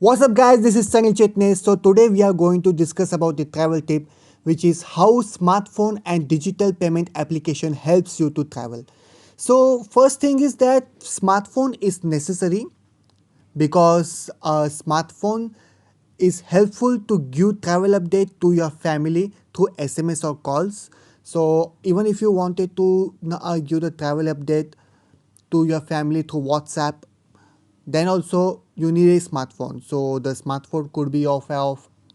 What's up guys, this is Sunny Chitnis. So today we are going to discuss about the travel tip, which is how smartphone and digital payment application helps you to travel. So first thing is that smartphone is necessary because a smartphone is helpful to give travel update to your family through SMS or calls. So even if you wanted to give the travel update to your family through WhatsApp, then also you need a smartphone. So the smartphone could be of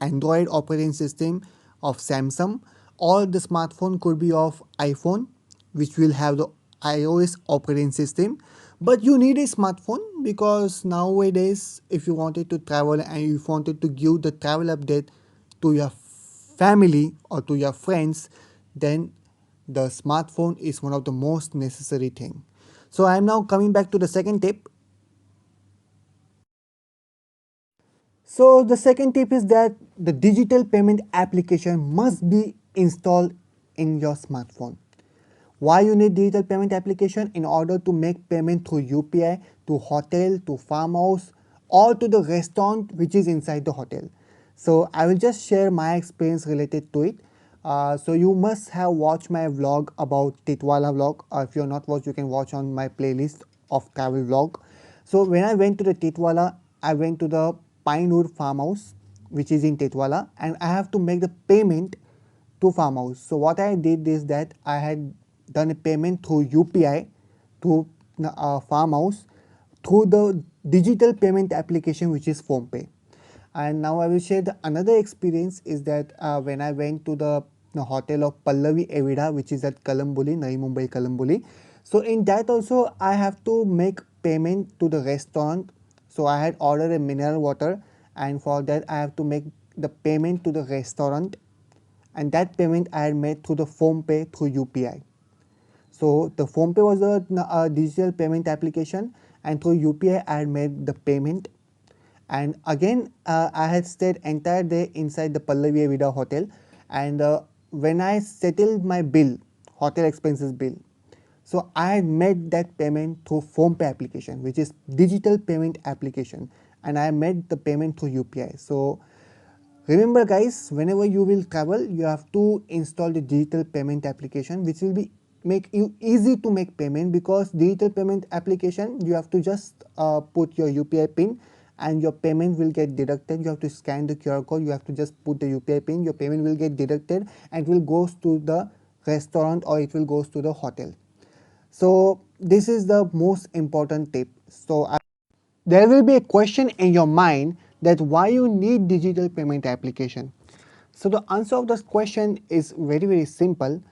Android operating system of Samsung, or the smartphone could be of iPhone, which will have the iOS operating system. But you need a smartphone because nowadays if you wanted to travel and you wanted to give the travel update to your family or to your friends, then the smartphone is one of the most necessary thing. So I am now coming back to the second tip. So the second tip is that the digital payment application must be installed in your smartphone. Why you need digital payment application? In order to make payment through UPI to hotel, to farmhouse, or to the restaurant which is inside the hotel. So I will just share my experience related to it. So you must have watched my vlog about Titwala vlog. If you are not watched, you can watch on my playlist of travel vlog. So when I went to the Titwala, I went to the Pinewood farmhouse which is in Titwala, and I have to make the payment to farmhouse. So what I did is that I had done a payment through UPI to farmhouse through the digital payment application which is PhonePe. And now I will share the another experience is that when I went to the hotel of Pallavi Evida, which is at Kalamboli, Navi Mumbai Kalamboli. So in that also I have to make payment to the restaurant. So I had ordered a mineral water, and for that I have to make the payment to the restaurant, and that payment I had made through the PhonePe through UPI. So the PhonePe was a digital payment application, and through UPI I had made the payment. And again I had stayed entire day inside the Pallavi Evida hotel, and when I settled my bill, hotel expenses bill, so I had made that payment through PhonePe application, which is digital payment application, and I made the payment through UPI. So remember guys, whenever you will travel, you have to install the digital payment application, which will be make you easy to make payment, because digital payment application you have to just put your UPI pin and your payment will get deducted. You have to scan the QR code, you have to just put the UPI pin, your payment will get deducted and it will goes to the restaurant or it will goes to the hotel. So this is the most important tip. There will be a question in your mind that why you need digital payment application. So the answer of this question is very simple,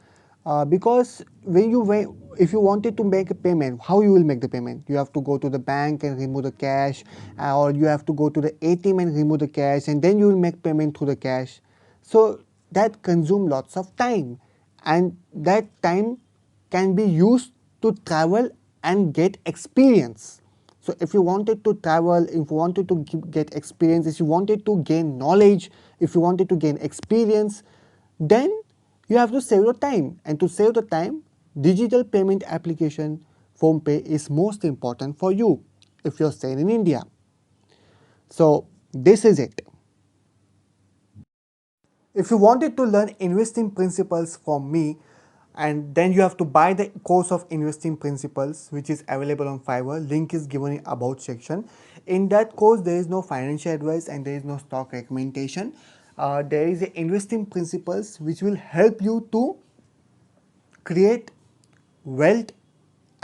because if you wanted to make a payment, how you will make the payment? You have to go to the bank and remove the cash, or you have to go to the ATM and remove the cash, and then you will make payment through the cash. So that consumes lots of time, and that time can be used to travel and get experience. So if you wanted to travel, if you wanted to get experience, if you wanted to gain knowledge, if you wanted to gain experience, then you have to save your time. And to save the time, digital payment application PhonePe is most important for you if you're staying in India. So this is it. If you wanted to learn investing principles from me, and then you have to buy the course of investing principles, which is available on Fiverr. Link is given in about section. In that course there is no financial advice and there is no stock recommendation. There is a investing principles which will help you to create wealth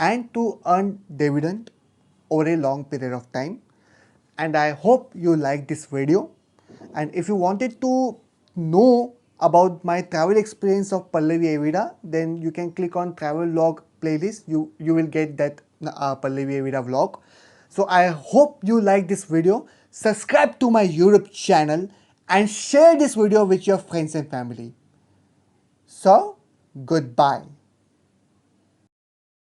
and to earn dividend over a long period of time. And I hope you like this video. And if you wanted to know about my travel experience of Pallavi Evida, then you can click on travel vlog playlist. You will get that Pallavi Evida vlog. So I hope you like this video. Subscribe to my YouTube channel and share this video with your friends and family. So goodbye.